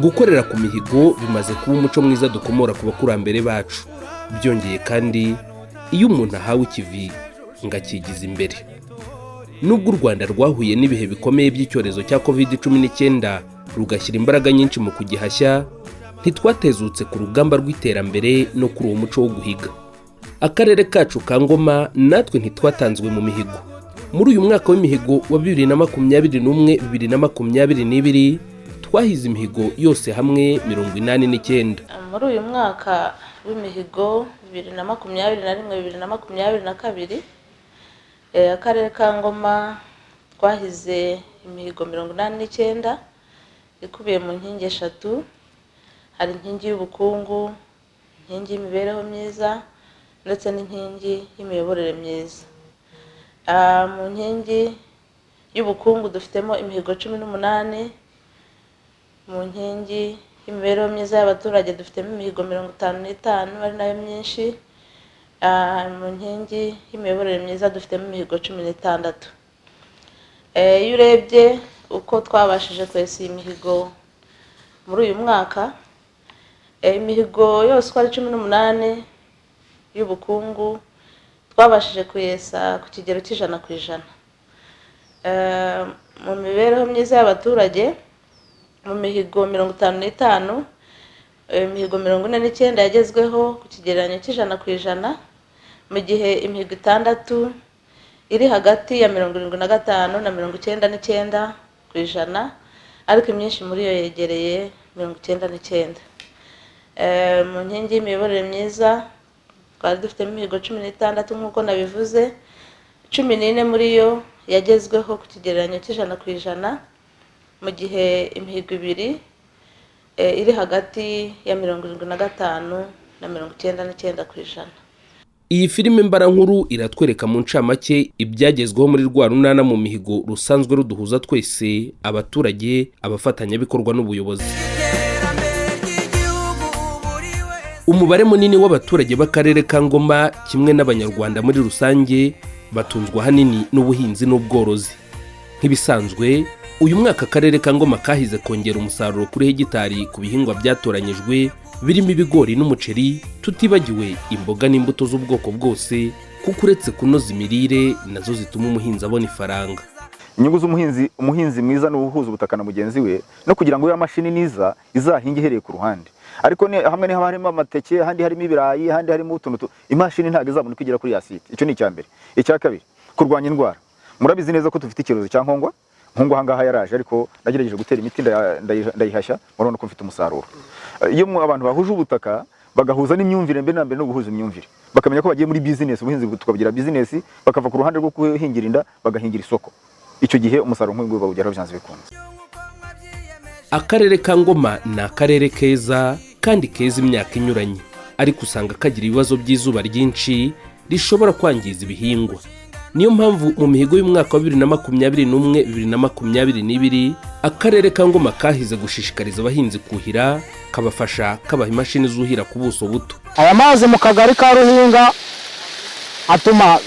gukorera ku mihigo bimaze kuba umuco mwiza dukomora ku bakurambere bacu. Byongeye kandi iyo umuntu ahawe ikivi ngakigiza imbere. Nubwo u Rwanda rwahuye n'ibihe bikomeye by'icyorezo cya COVID-19 rugashyira imbaraga nyinshi mu kugihashya, ntitwatezutse ku rugamba rw'iterambere no kuri uwo muco wo guhiga. Akarere kacu ka Ngoma natwe ntitwatanzwe mu mihigo. Muri uyu mwaka w'imihigo wa 2021-2022 twahize imihigo yose hamwe 89. Muri uyu mwaka w'imihigo 2021-2022 akarere ka Ngoma twahize imihigo 89 ikubiye mu nkingi eshatu. Hari inkingi y'ubukungu, inkingi y'imibereho myiza ndetse n'inkingi y'imiyoborere myiza. Mu nkingi y'ubukungu dufitemo imihigo 18, mu nkingi y'imibereho myiza y'abaturage dufitemo imihigo 55 ari nayo myinshi, mu nkingi y'imiyoborere myiza dufitemo imihigo 16. Iyo urebye uko twabashije kwesa imihigo muri uyu mwaka, imihigo yose uko ari 18 y'ubukungu twabashije kuyesa ku kigero cy'100%. Mu mibereho myiza y'abaturage mu mihigo 55, imihigo 49 yagezweho ku kigereranyo cy'100%, mu gihe imihigo 6 iri hagati ya 75 na 99%, ariko imyinshi muri yo yegereye 99%. Mu nkingi y'imiyoborere myiza twari dufite imihigo 16 nk'uko nabivuze, 14 muri yo yagezweho ku kigereranyo cy'100%, mu gihe imihigo 2 iri hagati ya 75 na 99%. Iyi filime mbarankuru iratwereka mu ncamake ibyagezweho muri rwa runana mu mihigo rusanzwe ruduhuza twese, abaturage, abafatanyabikorwa n'ubuyobozi. Umubare munini w'abaturage b'akarere ka Ngoma kimwe n'abanyarwanda muri rusange batunzwe hanini n'ubuhinzi n'ubworozi. Nk'ibisanzwe uyu mwaka akarere ka Ngoma kahize kongera umusaruro kuri hegitari ku bihingwa byatoranyijwe birimo ibigori n'umuceri, tutibagiwe imboga n'imbuto z'ubwoko bwose, kuko uretse kunoza imirire nazo zituma umuhinzi abona ifaranga. Inyungu umuhinzi mwiza no guhuza ubutaka na mugenzi we no kugira ngo ya mashini niza izahinge ihereye ku ruhande. Ariko hamwe ni harimo amateke, handi harimo ibirayi, handi harimo utuntu, imashini ntago izabona kugera kuri ya site. Icyo ni icyambere. Icya kabiri, kurwanya indwara. Murabizi neza ko dufite ikibazo cya nkongwa hangaha yaraje, ariko nagerageje gutera imiti ndayihashya, murabona ko mfite umusaruro. Iyo abantu bahuje ubutaka bagahuza n'imyumvire mbe no guhuza imyumvire, bakamenya ko bagiye muri business, ubuhinzi tukagira business, bakava ku ruhande rwo kuhingira inda bagahingira isoko. Icyo gihe umusaruro nk'uyu bawugeraho byanze bikunze. Akarere ka Ngoma ni akarere keza kandi keza imyaka inyuranye, ariko usanga kagira ibibazo by'izuba ryinshi rishobora kwangiza ibihingwa. Niyo mpamvu mu mihigo y'umwaka wa 2021-2022 akarere ka Ngoma kahize gushishikariza abahinzi kuhira, kabafasha kabaha imashini zuhira ku buso buto. Aya mazi mu kagari ka Ruhinga atuma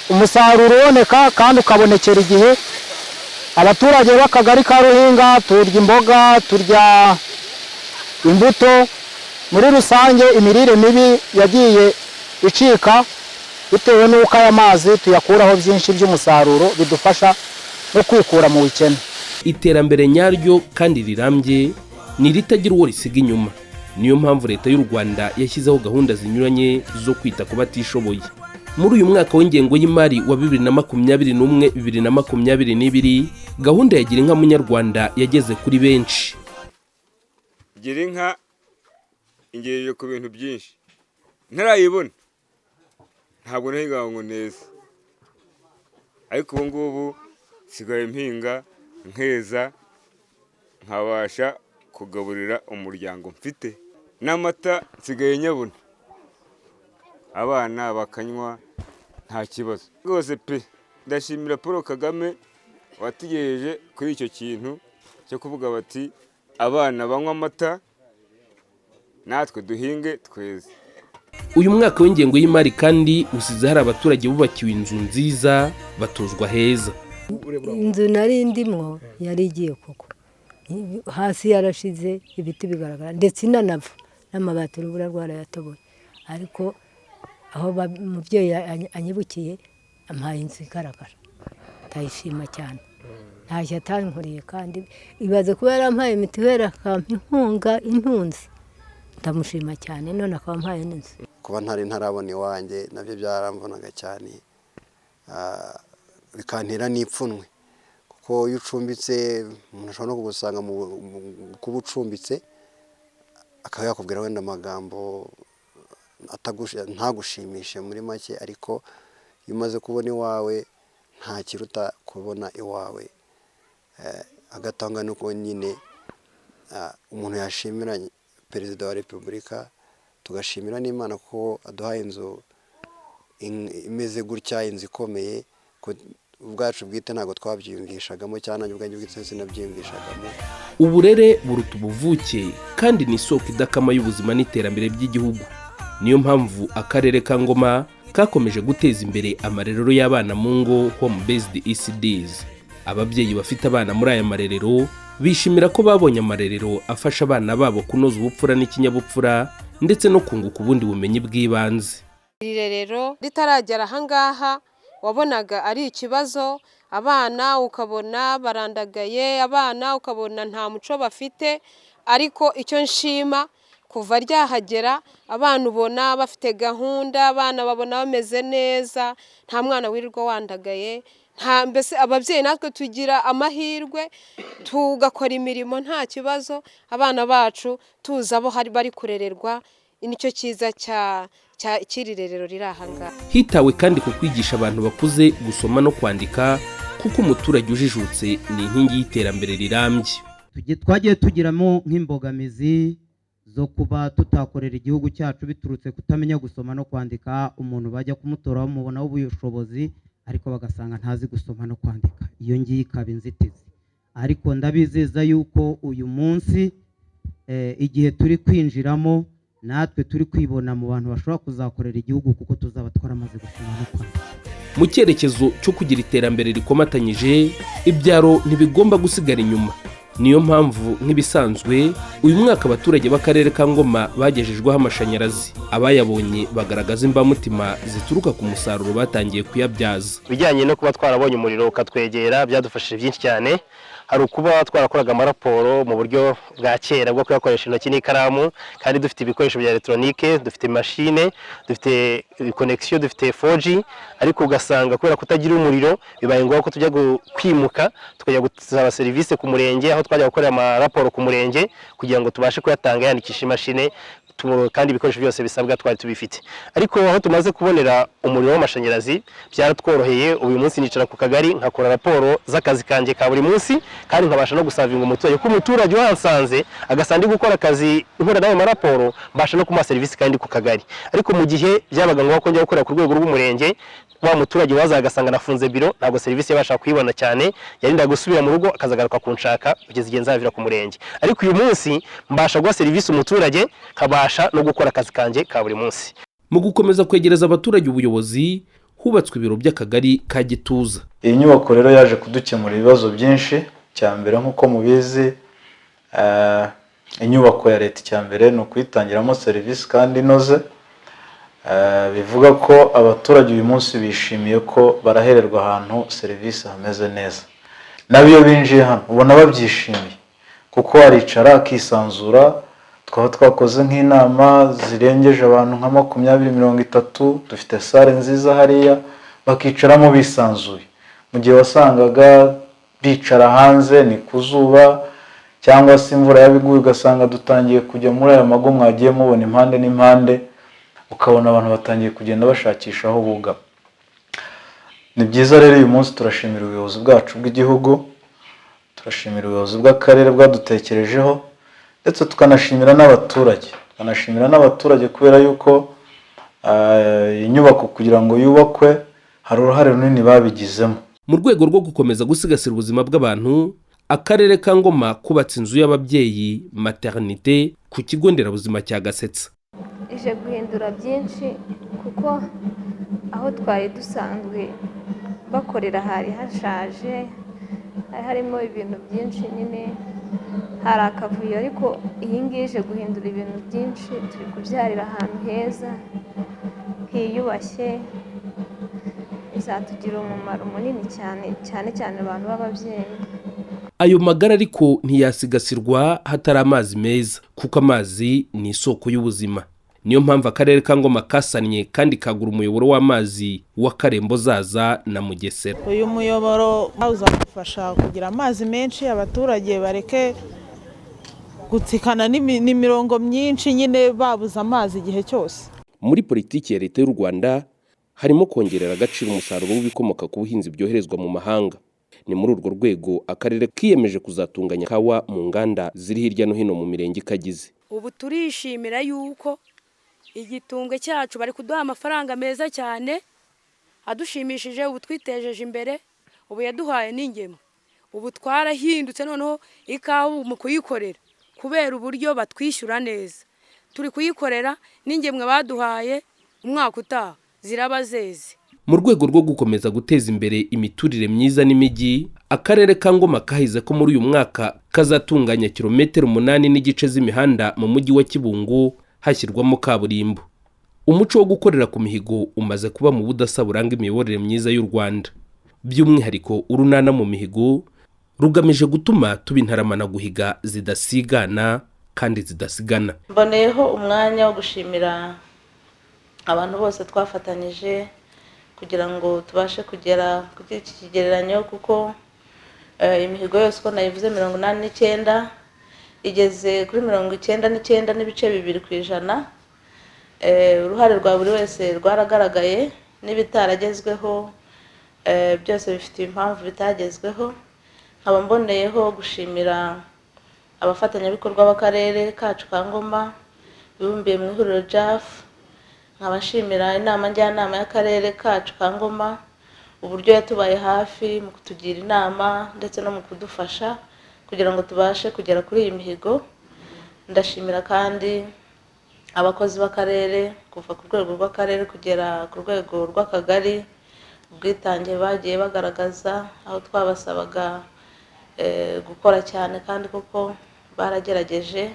umusaruro uboneka kandi ukabonekera igihe. Abaturage b'akagari ka Ruhinga turya imboga, turya imbuto. Muri rusange imirire mibi yagiye icika bitewe n'uko aya mazi tuyakuraho byinshi by'umusaruro bidufasha no kwikura mu bukene. Iterambere nyaryo kandi rirambye ni ritagira uwo risiga inyuma. Niyo mpamvu leta y'u Rwanda yashyizeho gahunda zinyuranye zo kwita ku batishoboye. Muri uyu mwaka w'ingengo y'imari wa 2021-2022 gahunda ya Girinka Munyarwanda yageze kuri benshi. Girinka ingejeje ku bintu byinshi ntarayibona, ntabwo nahigaho ngo neza, ariko ubu ngubu sigaye mpinga nkeza nkabasha kugaburira umuryango mfite, n'amata nsigaye nyabona, abana bakanywa nta kibazo rwose pe. Ndashimira Paul Kagame watugejeje kuri icyo kintu cyo kuvuga bati abana banywa amata natwe duhinge tweze. Uyu mwaka w'ingengo y'imari kandi usize hari abaturage bubakiwe inzu nziza batuzwa heza. Inzu nari ndimwo yari igiye koko hasi yarashize ibiti bigaragara ndetse inanava n'amabati urubura rwarayatoboye, ariko aho umubyeyi anyibukiye ampaye inzu igaragara, ndayishima cyane, ntacyo atankoreye kandi ibaze kuba yarampaye mituweli akampa inkunga intunzi, ndamushima cyane, none akaba ampaye n'inzu. Kuba ntarabona iwanjye nabyo byaramvunaga cyane, bikantera n'ipfunwe, kuko iyo ucumbitse umuntu ashobora no kugusanga kuba ucumbitse akaba yakubwira wenda amagambo ntagushimishe muri make, ariko iyo umaze kubona iwawe nta kiruta kubona iwawe. Agatanga nuko nyine umuntu yashimira Perezida wa Repubulika, tugashimira n'Imana ko aduhaye inzu imeze gutya, inzu ikomeye, ubwacu bwite ntabwo twabyiyumvishagamo cyane, ubwanjye bwite sinabyiyumvishagamo. Uburere buruta ubuvuke kandi ni isoko idakama y'ubuzima n'iterambere by'igihugu. Niyo mpamvu akarere ka Ngoma kakomeje guteza imbere amarerero y'abana mu ngo, home based ECDs. Ababyeyi bafite abana muri aya marerero bishimira ko babonye amarerero afasha abana babo kunoza ubupfura n'ikinyabupfura ndetse no kunguka ubundi bumenyi bw'ibanze. Irerero ritaragera ahangaha wabonaga ari ikibazo, abana ukabona barandagaye, abana ukabona nta muco bafite, ariko icyo nshima kuva ryahagera abana ubona bafite gahunda, abana babona bameze neza, nta mwana wirirwa wandagaye, mbese ababyeyi natwe tugira amahirwe tugakora imirimo nta kibazo, abana bacu tuzi abo bari kurererwa, nicyo cyiza cy'iri rerero riri ahangaha. Hitawe kandi ku kwigisha abantu bakuze gusoma no kwandika, kuko umuturage ujijutse ni inkingi y'iterambere rirambye. Twagiye tugiramo nk'imbogamizi zo kuba tutakorera igihugu cyacu biturutse kutamenya gusoma no kwandika. Umuntu bajya kumutora bamubonaho ubushobozi ariko bagasanga ntazi gusoma no kwandika, iyo ngiyi ikaba inzitizi. Ariko ndabizeza yuko uyu munsi igihe turi kwinjiramo natwe turi kwibona mu bantu bashobora kuzakorera igihugu, kuko tuzaba twaramaze gusoma no kwandika. Mu cyerekezo cyo kugira iterambere rikomatanyije, ibyaro ntibigomba gusigara inyuma. Niyo mpamvu nk'ibisanzwe uyu mwaka abaturage b'akarere ka Ngoma bagejejweho amashanyarazi. Abayabonye bagaragaza imbamutima zituruka ku musaruro batangiye kuyabyaza. Bijyanye no kuba twarabonye umuriro ukatwegera byadufashije byinshi cyane. Hari ukuba twarakoraga amaraporo mu buryo bwa kera bwo kuyakoresha intoki n'ikaramu, kandi dufite ibikoresho bya electronique, dufite machine, dufite connection, dufite 4G, ariko ugasanga kubera kutagira umuriro bibaye ngombwa ko tujya kwimuka tukajya gusaba service ku murenge, aho twajya gukorera amaraporo ku murenge kugira ngo tubashe kuyatanga yandikisha imashine, kandi ibikoresho byose bisabwa twari tubifite. Ariko aho tumaze kubonera umuriro w'amashanyarazi byaratworoheye. Uyu munsi nicara ku kagari nkakora raporo z'akazi kanje ka buri munsi, kandi nkabasha no gusavinga umuturage, ko umuturage wasanze agasandi gukora akazi nkora nayo maraporo, mbasha no kumuha service kandi ku kagari. Ariko mu gihe byabaga ngombwa ko njya gukora ku rwego rw'umurenge, wa muturage waza agasanga nafunze biro, ntabwo service yabasha kuyibona cyane, yarinda gusubira mu rugo akazagaruka kunshaka kugeza igihe nzavira ku murenge. Ariko uyu munsi mbasha guha service umuturage, kabasha no gukora akazi kanje ka buri munsi. Mu gukomeza kwegereza abaturage ubuyobozi, hubatswe ibiro by'akagari ka Gituza. Iyi nyubako rero yaje kudukemura ibibazo byinshi. Cyambere nk'uko mubizi, inyubako ya leta cyambere no kwitangiramo service kandi inoze. Bivuga ko abaturage uyu munsi bishimiye ko barahererwa ahantu service hameze neza. Nabiyo binjiye hano ubona babyishimiye, kuko aricara akisanzura. Twaba twakoze nk'inama zirengeje abantu nka 20-30, dufite sale nziza hariya bakicaramo bisanzuye. Mu gihe wasangaga bicara hanze ni kuzuba, cyangwa se imvura yabiguye ugasanga dutangiye kujya muri aya mago mwagiye mubona impande n'impande, ukabona abantu batangiye kugenda bashakisha aho buga. Ni byiza rero uyu munsi turashimira ubuyobozi bwacu bw'igihugu, turashimira ubuyobozi bw'akarere bwadutekerejeho, ndetse tukanashimira n'abaturage, kubera yuko inyubako kugira ngo yubakwe hari uruhare runini babigizemo. Mu rwego rwo gukomeza gusigasira ubuzima bw'abantu, akarere ka Ngoma kubatse inzu y'ababyeyi maternité ku kigo nderabuzima cya Gasetsa. Ije guhindura byinshi, kuko aho twari dusanzwe bakorera hari hashaje, harimo ibintu byinshi nyine hari akavuyo, ariko iyi ngiyi ije guhindura ibintu byinshi. Turi kubyarira ahantu heza hiyubashye, bizatugirira umumaro munini cyane cyane cyane abantu b'ababyeyi. Ayo magara ariko ntiyasigasirwa hatari amazi meza, kuko amazi ni isoko y'ubuzima. Niyo mpamvu akarere ka Ngoma kasannye kandi kagura umuyoboro w'amazi wa Karembo Zaza na Mugesera. Uyu muyoboro uzafasha kugira amazi menshi, abaturage bareke gutsikana n'imirongo myinshi nyine babuza amazi igihe cyose. Muri politiki ya leta y'u Rwanda harimo kongerera agaciro umusaruro w'ibikomoka ku buhinzi byoherezwa mu mahanga. Ni muri urwo rwego akarere kiyemeje kuzatunganya kawa mu nganda ziri hirya no hino mu mirenge kagize. Ubu turishimira yuko igitumbwe cyacu bari kuduha amafaranga meza cyane adushimishije. Ubu twitejeje imbere, ubu yaduhaye n'ingemu. Ubu twarahindutse, noneho ikawa mu kuyikorera kubera uburyo batwishyura neza. Turi kuyikorera n'ingemwe baduhaye umwaka utaha ziraba zeze. Mu rwego rwo gukomeza guteza imbere imiturire myiza n'imijyi, akarere ka Ngoma kahize ko muri uyu mwaka kazatunganya kilometero 8 n'igice z'imihanda mu mujyi wa Kibungo hashyirwamo kaburimbo. Umuco wo gukorera ku mihigo umaze kuba mu budasa buranga imiyoborere myiza y'u Rwanda. By'umwihariko urunana mu mihigo rugamije gutuma tuba intaramana guhiga zidasigana kandi zidasigana. Mboneyeho umwanya wo gushimira abantu bose twafatanyije kugira ngo tubashe kugera kuri iki kigereranyo, kuko imihigo yose uko nayivuze 89 igeze kuri 99 n'ibice 2%. Uruhare rwa buri wese rwaragaragaye, n'ibitaragezweho byose bifite impamvu bitagezweho. Nkaba mboneyeho gushimira abafatanyabikorwa b'akarere kacu ka Ngoma bibumbiye mu ihuriro JAF. Nkabashimira inama njyanama y'akarere kacu ka Ngoma uburyo yatubaye hafi mu kutugira inama ndetse no mu kudufasha kugira ngo tubashe kugera kuri iyi mihigo. Ndashimira kandi abakozi b'akarere kuva ku rwego rw'akarere kugera ku rwego rw'akagari, ubwitange bagiye bagaragaza aho twabasabaga gukora cyane kandi koko baragerageje.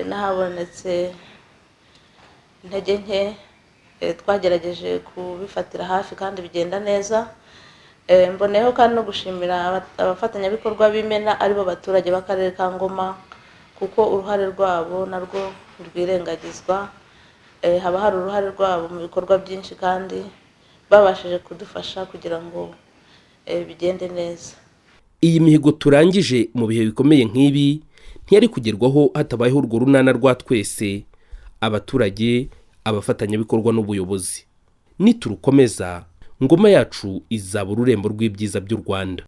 Nahabonetse intege nke twagerageje kubifatira hafi kandi bigenda neza. Mboneyeho kandi no gushimira abafatanyabikorwa b'imena aribo baturage b'akarere ka Ngoma, kuko uruhare rwabo narwo rwirengagizwa. Haba hari uruhare rwabo mu bikorwa byinshi kandi babashije kudufasha kugira ngo bigende neza. Iyi mihigo turangije mu bihe bikomeye nk'ibi ntiyari kugerwaho hatabayeho urwo runana rwa twese, abaturage, abafatanyabikorwa n'ubuyobozi. Niturukomeza, Ngoma yacu izaba ururembo rw'ibyiza by'u Rwanda.